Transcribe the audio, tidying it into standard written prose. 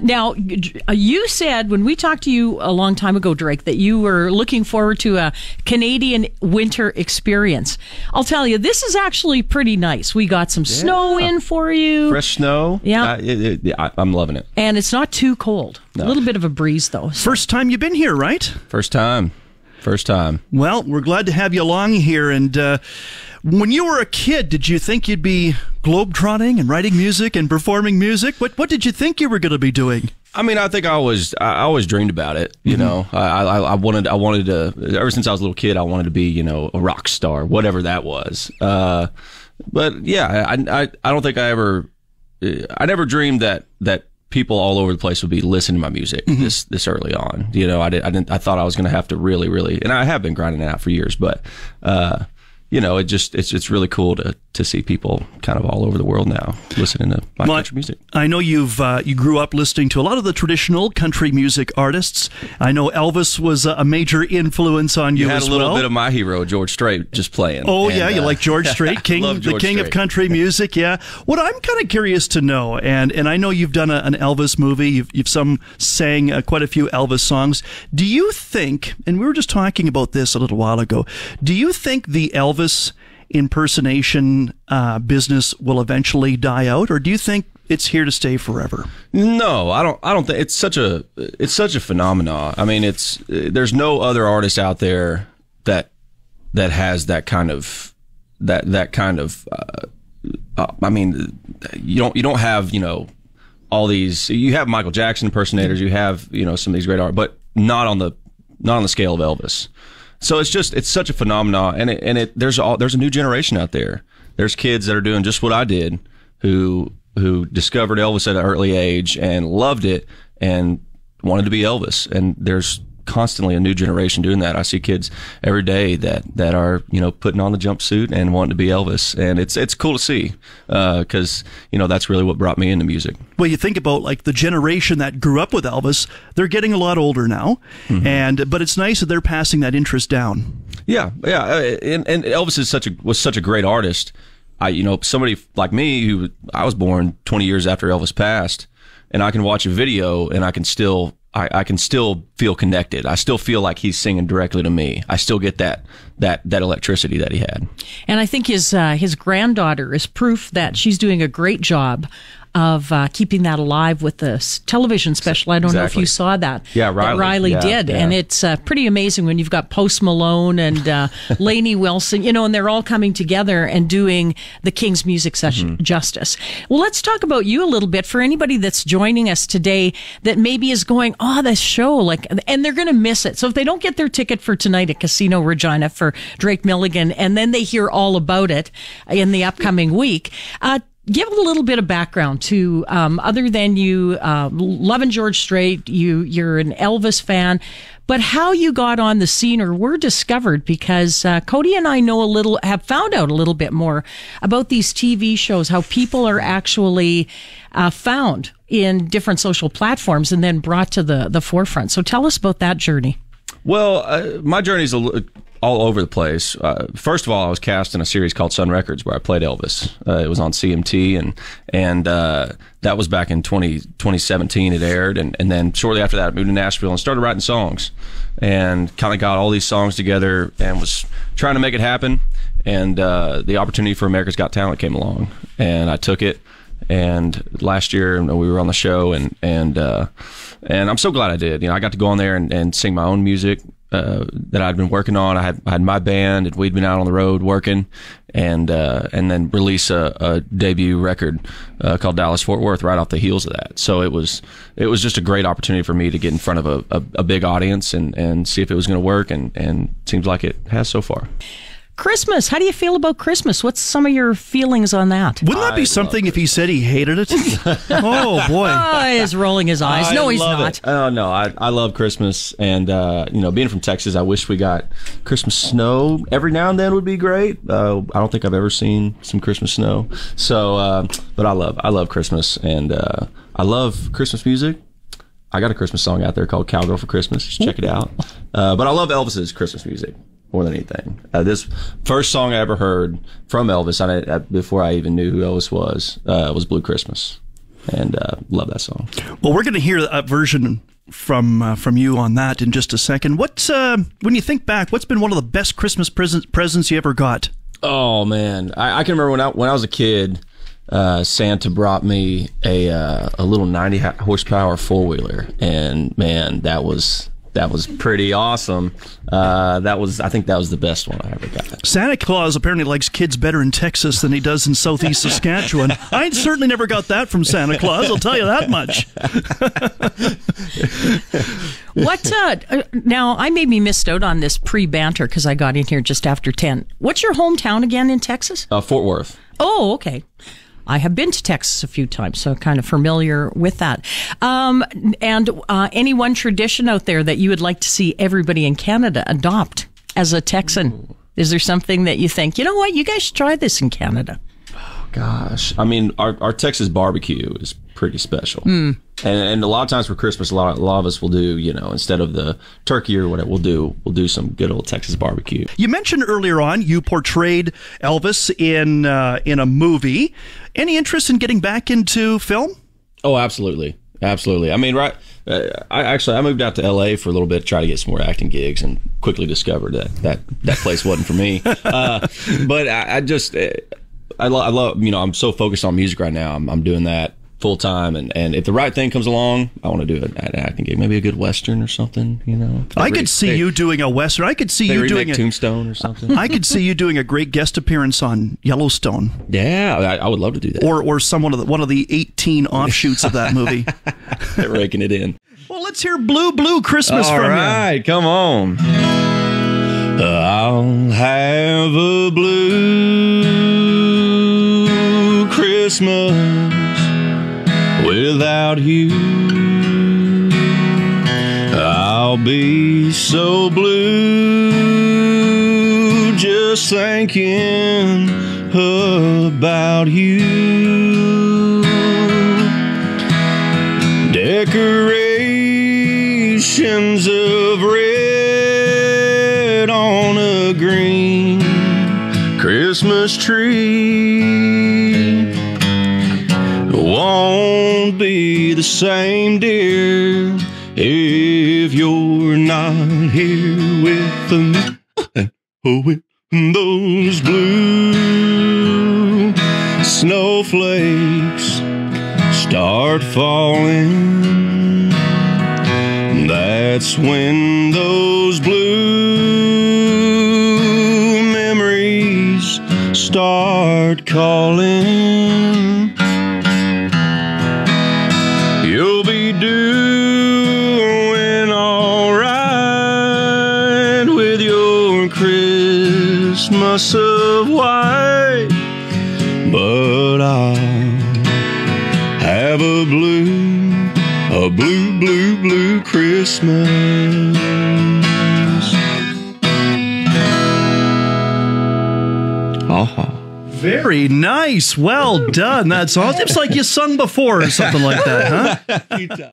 Now, you said when we talked to you a long time ago, Drake, that you were looking forward to a Canadian winter experience. I'll tell you, this is actually pretty nice. We got some snow in for you. Fresh snow. Yeah. I'm loving it. And it's not too cold. No. A little bit of a breeze, though. So. First time you've been here, right? First time. Well, we're glad to have you along here. And when you were a kid, did you think you'd be globetrotting and writing music and performing music? What did you think you were going to be doing? I mean, I think I always dreamed about it. You know, I wanted to. Ever since I was a little kid, I wanted to be, a rock star, whatever that was. But yeah, I don't think I never dreamed that people all over the place would be listening to my music this early on. I thought I was going to have to really, and I have been grinding it out for years, but it's really cool to see people kind of all over the world now listening to my country music. I know you grew up listening to a lot of the traditional country music artists. I know Elvis was a major influence on you as well. You had a little bit of my hero, George Strait, just playing. Oh, and, you like George Strait, the king of country music, yeah. What I'm kind of curious to know, and I know you've done an Elvis movie, you've sang quite a few Elvis songs. Do you think, and we were just talking about this a little while ago, do you think the Elvis impersonation business will eventually die out, or do you think it's here to stay forever? No, I don't think it's such a phenomenon. I mean, there's no other artist out there that has that kind of I mean, you don't have all these. You have Michael Jackson impersonators, you have some of these great art, but not on the scale of Elvis. So it's such a phenomenon, and there's a new generation out there. There's kids that are doing just what I did, who discovered Elvis at an early age and loved it and wanted to be Elvis. And there's constantly a new generation doing that. I see kids every day that are putting on the jumpsuit and wanting to be Elvis, and it's cool to see because that's really what brought me into music. Well, you think about like the generation that grew up with Elvis; they're getting a lot older now, but it's nice that they're passing that interest down. Yeah, and Elvis was such a great artist. Somebody like me who I was born 20 years after Elvis passed, and I can watch a video and I can still feel connected. I still feel like he's singing directly to me. I still get that electricity that he had. And I think his granddaughter is proof that she's doing a great job of keeping that alive with the television special. I don't know if you saw that. Yeah, Riley did. Yeah. And it's pretty amazing when you've got Post Malone and Lainey Wilson, and they're all coming together and doing the King's Music Session justice. Well, let's talk about you a little bit for anybody that's joining us today that maybe is going, this show, and they're going to miss it. So if they don't get their ticket for tonight at Casino Regina for Drake Milligan, and then they hear all about it in the upcoming week, give a little bit of background to, other than you loving George Strait, you're an Elvis fan, but how you got on the scene or were discovered, because Cody and I have found out a little bit more about these TV shows, how people are actually found in different social platforms and then brought to the forefront. So tell us about that journey. Well, my journey's all over the place. First of all, I was cast in a series called Sun Records where I played Elvis. It was on CMT, and that was back in 2017 it aired. And then shortly after that, I moved to Nashville and started writing songs and kind of got all these songs together and was trying to make it happen. And the opportunity for America's Got Talent came along, and I took it. And last year we were on the show, and I'm so glad I did. I got to go on there and sing my own music that I'd been working on. I had my band, and we'd been out on the road working, and then release a debut record called Dallas Fort Worth right off the heels of that. So it was just a great opportunity for me to get in front of a big audience and see if it was going to work, and it seems like it has so far. Christmas. How do you feel about Christmas? What's some of your feelings on that? Wouldn't that be something if he said he hated it? Oh, boy. He's rolling his eyes. No, he's not. Oh, no, I love Christmas. And, being from Texas, I wish we got Christmas snow every now and then would be great. I don't think I've ever seen some Christmas snow. So, but I love Christmas, and I love Christmas music. I got a Christmas song out there called Cowgirl for Christmas. Just check it out. But I love Elvis's Christmas music more than anything. This first song I ever heard from Elvis, before I even knew who Elvis was Blue Christmas. and love that song. Well, we're going to hear a version from you on that in just a second. What when you think back, what's been one of the best Christmas presents you ever got? Oh man, I can remember when I was a kid. Santa brought me a little 90 horsepower four-wheeler, and man, that was pretty awesome. I think that was the best one I ever got. Santa Claus apparently likes kids better in Texas than he does in southeast Saskatchewan. I certainly never got that from Santa Claus, I'll tell you that much. Now, I maybe missed out on this pre-banter because I got in here just after 10. What's your hometown again in Texas? Fort Worth. Oh, okay. I have been to Texas a few times, so kind of familiar with that. And any one tradition out there that you would like to see everybody in Canada adopt as a Texan? Ooh. Is there something that you think, you know what, you guys should try this in Canada? Oh, gosh. I mean, our Texas barbecue is pretty special. Mm. And a lot of times for Christmas, a lot of us will do, instead of the turkey or whatever, we'll do some good old Texas barbecue. You mentioned earlier on you portrayed Elvis in a movie. Any interest in getting back into film? Oh, absolutely. Absolutely. I mean, right. I moved out to LA for a little bit to try to get some more acting gigs, and quickly discovered that place wasn't for me. But I love, I'm so focused on music right now. I'm doing that full time, and if the right thing comes along, I want to do an acting gig, maybe a good Western or something. I could see you doing a Western. I could see you doing Tombstone or something. I could see you doing a great guest appearance on Yellowstone. Yeah, I would love to do that. Or one of the 18 offshoots of that movie. They're raking it in. Well, let's hear Blue Christmas from you. All right, come on. I'll have a blue Christmas without you. I'll be so blue just thinking about you. Decorations of red on a green Christmas tree won't be the same, dear, if you're not here with me. With those blue snowflakes start falling, that's when those blue memories start calling. You'll be doing all right with your Christmas of white, but I'll have a blue Christmas. Very nice. Well done. That's awesome. It's like you sung before or something like that, huh?